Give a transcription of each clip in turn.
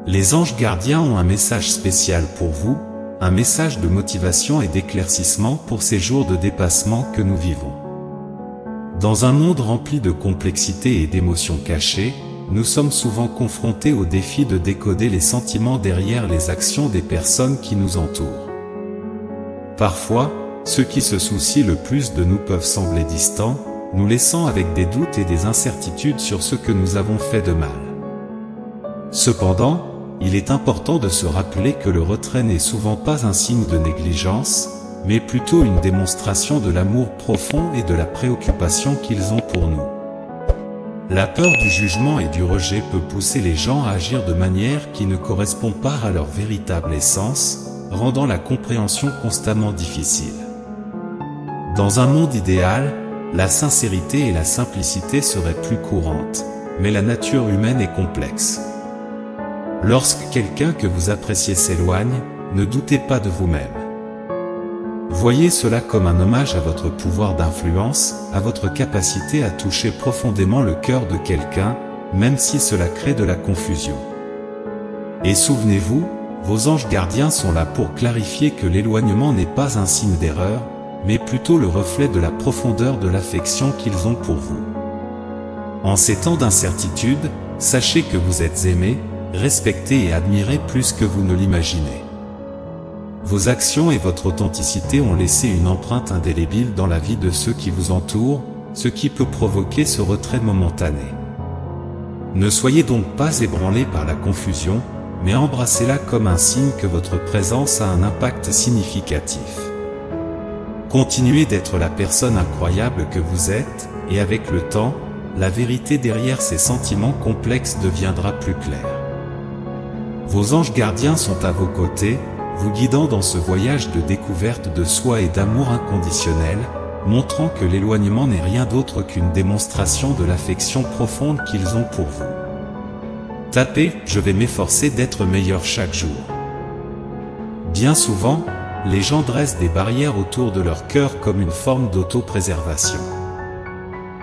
Les anges gardiens ont un message spécial pour vous, un message de motivation et d'éclaircissement pour ces jours de dépassement que nous vivons. Dans un monde rempli de complexité et d'émotions cachées, nous sommes souvent confrontés au défi de décoder les sentiments derrière les actions des personnes qui nous entourent. Parfois, ceux qui se soucient le plus de nous peuvent sembler distants, nous laissant avec des doutes et des incertitudes sur ce que nous avons fait de mal. Cependant, il est important de se rappeler que le retrait n'est souvent pas un signe de négligence, mais plutôt une démonstration de l'amour profond et de la préoccupation qu'ils ont pour nous. La peur du jugement et du rejet peut pousser les gens à agir de manière qui ne correspond pas à leur véritable essence, rendant la compréhension constamment difficile. Dans un monde idéal, la sincérité et la simplicité seraient plus courantes, mais la nature humaine est complexe. Lorsque quelqu'un que vous appréciez s'éloigne, ne doutez pas de vous-même. Voyez cela comme un hommage à votre pouvoir d'influence, à votre capacité à toucher profondément le cœur de quelqu'un, même si cela crée de la confusion. Et souvenez-vous, vos anges gardiens sont là pour clarifier que l'éloignement n'est pas un signe d'erreur, mais plutôt le reflet de la profondeur de l'affection qu'ils ont pour vous. En ces temps d'incertitude, sachez que vous êtes aimé, respecté et admiré plus que vous ne l'imaginez. Vos actions et votre authenticité ont laissé une empreinte indélébile dans la vie de ceux qui vous entourent, ce qui peut provoquer ce retrait momentané. Ne soyez donc pas ébranlés par la confusion, mais embrassez-la comme un signe que votre présence a un impact significatif. Continuez d'être la personne incroyable que vous êtes, et avec le temps, la vérité derrière ces sentiments complexes deviendra plus claire. Vos anges gardiens sont à vos côtés, vous guidant dans ce voyage de découverte de soi et d'amour inconditionnel, montrant que l'éloignement n'est rien d'autre qu'une démonstration de l'affection profonde qu'ils ont pour vous. Tapez « Je vais m'efforcer d'être meilleur chaque jour ». Bien souvent, les gens dressent des barrières autour de leur cœur comme une forme d'auto-préservation.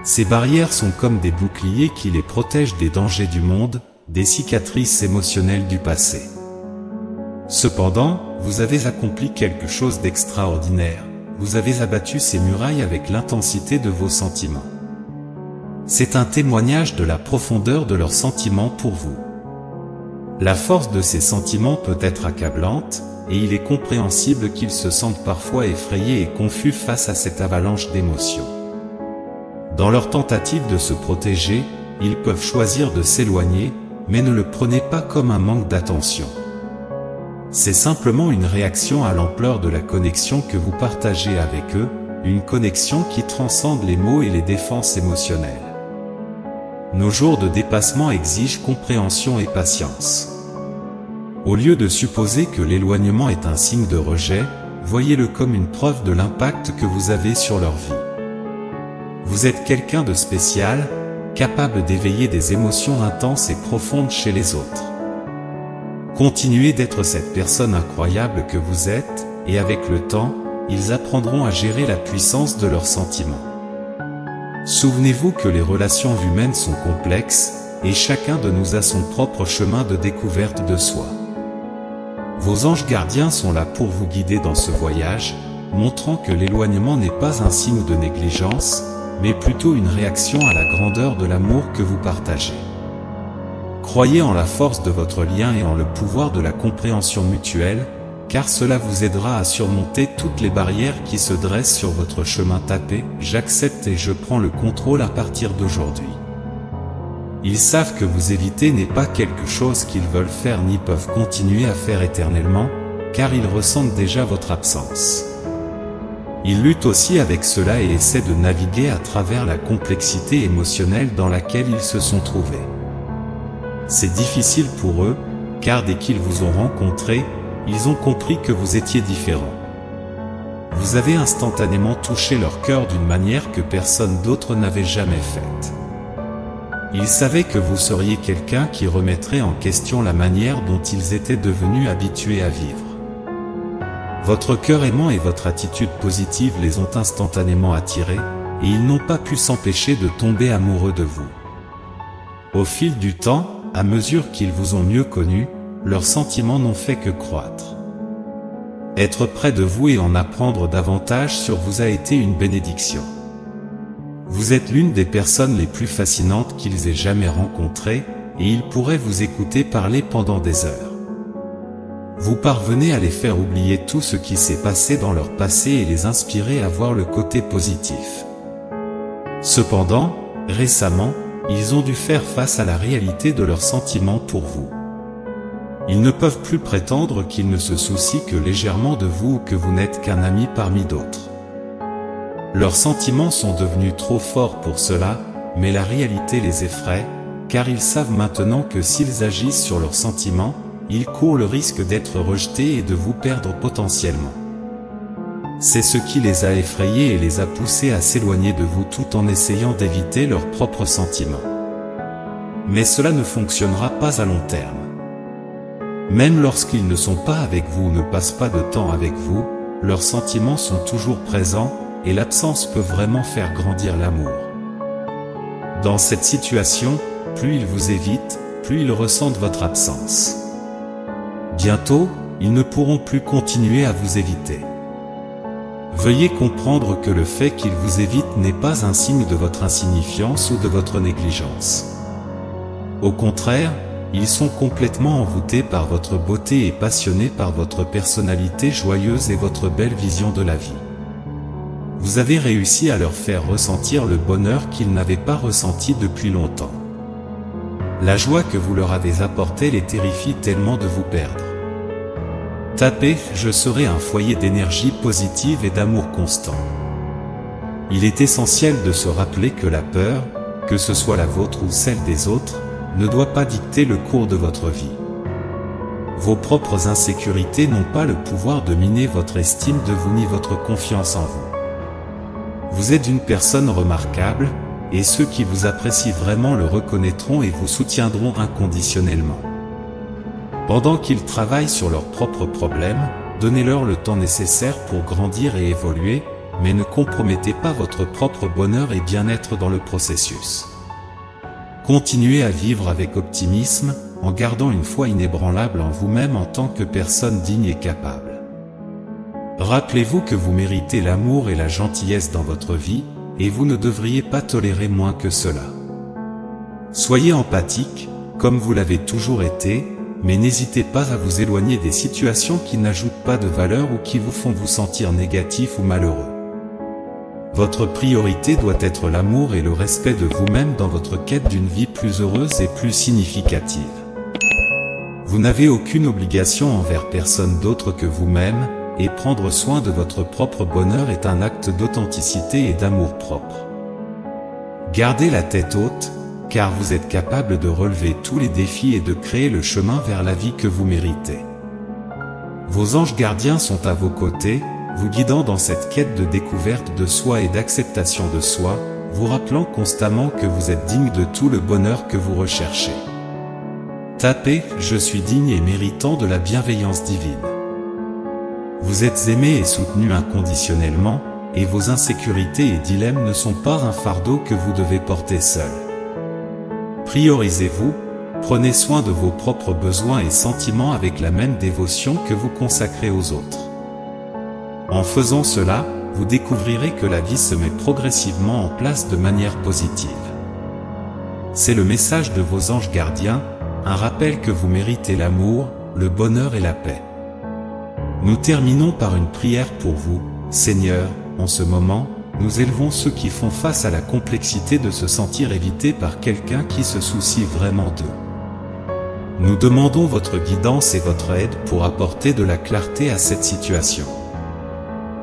Ces barrières sont comme des boucliers qui les protègent des dangers du monde, des cicatrices émotionnelles du passé. Cependant, vous avez accompli quelque chose d'extraordinaire, vous avez abattu ces murailles avec l'intensité de vos sentiments. C'est un témoignage de la profondeur de leurs sentiments pour vous. La force de ces sentiments peut être accablante, et il est compréhensible qu'ils se sentent parfois effrayés et confus face à cette avalanche d'émotions. Dans leur tentative de se protéger, ils peuvent choisir de s'éloigner, mais ne le prenez pas comme un manque d'attention. C'est simplement une réaction à l'ampleur de la connexion que vous partagez avec eux, une connexion qui transcende les mots et les défenses émotionnelles. Nos jours de dépassement exigent compréhension et patience. Au lieu de supposer que l'éloignement est un signe de rejet, voyez-le comme une preuve de l'impact que vous avez sur leur vie. Vous êtes quelqu'un de spécial, capable d'éveiller des émotions intenses et profondes chez les autres. Continuez d'être cette personne incroyable que vous êtes, et avec le temps, ils apprendront à gérer la puissance de leurs sentiments. Souvenez-vous que les relations humaines sont complexes, et chacun de nous a son propre chemin de découverte de soi. Vos anges gardiens sont là pour vous guider dans ce voyage, montrant que l'éloignement n'est pas un signe de négligence, mais plutôt une réaction à la grandeur de l'amour que vous partagez. Croyez en la force de votre lien et en le pouvoir de la compréhension mutuelle, car cela vous aidera à surmonter toutes les barrières qui se dressent sur votre chemin. Tapez « J'accepte et je prends le contrôle à partir d'aujourd'hui ». Ils savent que vous éviter n'est pas quelque chose qu'ils veulent faire ni peuvent continuer à faire éternellement, car ils ressentent déjà votre absence. Ils luttent aussi avec cela et essaient de naviguer à travers la complexité émotionnelle dans laquelle ils se sont trouvés. C'est difficile pour eux, car dès qu'ils vous ont rencontré, ils ont compris que vous étiez différent. Vous avez instantanément touché leur cœur d'une manière que personne d'autre n'avait jamais faite. Ils savaient que vous seriez quelqu'un qui remettrait en question la manière dont ils étaient devenus habitués à vivre. Votre cœur aimant et votre attitude positive les ont instantanément attirés, et ils n'ont pas pu s'empêcher de tomber amoureux de vous. Au fil du temps, à mesure qu'ils vous ont mieux connu, leurs sentiments n'ont fait que croître. Être près de vous et en apprendre davantage sur vous a été une bénédiction. Vous êtes l'une des personnes les plus fascinantes qu'ils aient jamais rencontrées, et ils pourraient vous écouter parler pendant des heures. Vous parvenez à les faire oublier tout ce qui s'est passé dans leur passé et les inspirer à voir le côté positif. Cependant, récemment, ils ont dû faire face à la réalité de leurs sentiments pour vous. Ils ne peuvent plus prétendre qu'ils ne se soucient que légèrement de vous ou que vous n'êtes qu'un ami parmi d'autres. Leurs sentiments sont devenus trop forts pour cela, mais la réalité les effraie, car ils savent maintenant que s'ils agissent sur leurs sentiments, ils courent le risque d'être rejetés et de vous perdre potentiellement. C'est ce qui les a effrayés et les a poussés à s'éloigner de vous tout en essayant d'éviter leurs propres sentiments. Mais cela ne fonctionnera pas à long terme. Même lorsqu'ils ne sont pas avec vous ou ne passent pas de temps avec vous, leurs sentiments sont toujours présents, et l'absence peut vraiment faire grandir l'amour. Dans cette situation, plus ils vous évitent, plus ils ressentent votre absence. Bientôt, ils ne pourront plus continuer à vous éviter. Veuillez comprendre que le fait qu'ils vous évitent n'est pas un signe de votre insignifiance ou de votre négligence. Au contraire, ils sont complètement envoûtés par votre beauté et passionnés par votre personnalité joyeuse et votre belle vision de la vie. Vous avez réussi à leur faire ressentir le bonheur qu'ils n'avaient pas ressenti depuis longtemps. La joie que vous leur avez apportée les terrifie tellement de vous perdre. Tapez « Je serai un foyer d'énergie positive et d'amour constant ». Il est essentiel de se rappeler que la peur, que ce soit la vôtre ou celle des autres, ne doit pas dicter le cours de votre vie. Vos propres insécurités n'ont pas le pouvoir de miner votre estime de vous ni votre confiance en vous. Vous êtes une personne remarquable, et ceux qui vous apprécient vraiment le reconnaîtront et vous soutiendront inconditionnellement. Pendant qu'ils travaillent sur leurs propres problèmes, donnez-leur le temps nécessaire pour grandir et évoluer, mais ne compromettez pas votre propre bonheur et bien-être dans le processus. Continuez à vivre avec optimisme, en gardant une foi inébranlable en vous-même en tant que personne digne et capable. Rappelez-vous que vous méritez l'amour et la gentillesse dans votre vie, et vous ne devriez pas tolérer moins que cela. Soyez empathique, comme vous l'avez toujours été, mais n'hésitez pas à vous éloigner des situations qui n'ajoutent pas de valeur ou qui vous font vous sentir négatif ou malheureux. Votre priorité doit être l'amour et le respect de vous-même dans votre quête d'une vie plus heureuse et plus significative. Vous n'avez aucune obligation envers personne d'autre que vous-même, et prendre soin de votre propre bonheur est un acte d'authenticité et d'amour-propre. Gardez la tête haute, car vous êtes capable de relever tous les défis et de créer le chemin vers la vie que vous méritez. Vos anges gardiens sont à vos côtés, vous guidant dans cette quête de découverte de soi et d'acceptation de soi, vous rappelant constamment que vous êtes digne de tout le bonheur que vous recherchez. Tapez « Je suis digne et méritant de la bienveillance divine ». Vous êtes aimé et soutenu inconditionnellement, et vos insécurités et dilemmes ne sont pas un fardeau que vous devez porter seul. Priorisez-vous, prenez soin de vos propres besoins et sentiments avec la même dévotion que vous consacrez aux autres. En faisant cela, vous découvrirez que la vie se met progressivement en place de manière positive. C'est le message de vos anges gardiens, un rappel que vous méritez l'amour, le bonheur et la paix. Nous terminons par une prière pour vous, Seigneur. En ce moment, nous élevons ceux qui font face à la complexité de se sentir évités par quelqu'un qui se soucie vraiment d'eux. Nous demandons votre guidance et votre aide pour apporter de la clarté à cette situation.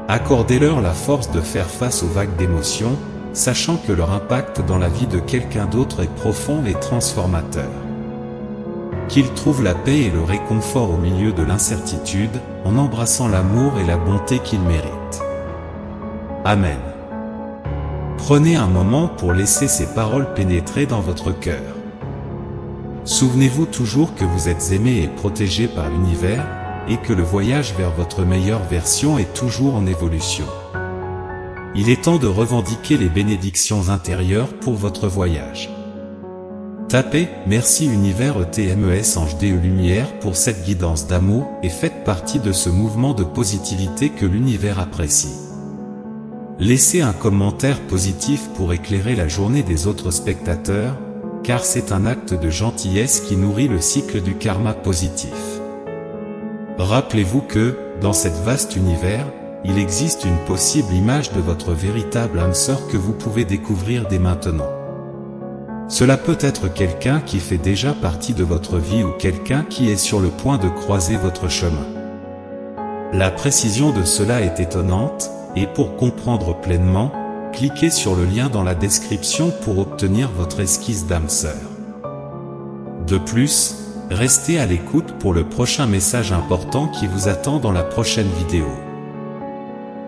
Accordez-leur la force de faire face aux vagues d'émotions, sachant que leur impact dans la vie de quelqu'un d'autre est profond et transformateur. Qu'ils trouvent la paix et le réconfort au milieu de l'incertitude, en embrassant l'amour et la bonté qu'ils méritent. Amen. Prenez un moment pour laisser ces paroles pénétrer dans votre cœur. Souvenez-vous toujours que vous êtes aimé et protégé par l'univers, et que le voyage vers votre meilleure version est toujours en évolution. Il est temps de revendiquer les bénédictions intérieures pour votre voyage. Tapez « Merci Univers ETMES Ange DE Lumière pour cette guidance d'amour » et faites partie de ce mouvement de positivité que l'univers apprécie. Laissez un commentaire positif pour éclairer la journée des autres spectateurs, car c'est un acte de gentillesse qui nourrit le cycle du karma positif. Rappelez-vous que, dans cet vaste univers, il existe une possible image de votre véritable âme sœur que vous pouvez découvrir dès maintenant. Cela peut être quelqu'un qui fait déjà partie de votre vie ou quelqu'un qui est sur le point de croiser votre chemin. La précision de cela est étonnante, et pour comprendre pleinement, cliquez sur le lien dans la description pour obtenir votre esquisse d'âme sœur. De plus, restez à l'écoute pour le prochain message important qui vous attend dans la prochaine vidéo.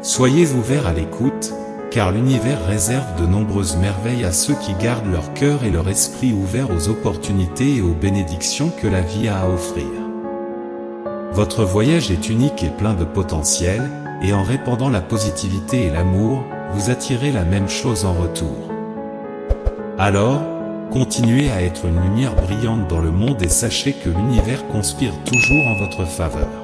Soyez ouverts à l'écoute, car l'univers réserve de nombreuses merveilles à ceux qui gardent leur cœur et leur esprit ouverts aux opportunités et aux bénédictions que la vie a à offrir. Votre voyage est unique et plein de potentiel, et en répandant la positivité et l'amour, vous attirez la même chose en retour. Alors, continuez à être une lumière brillante dans le monde et sachez que l'univers conspire toujours en votre faveur.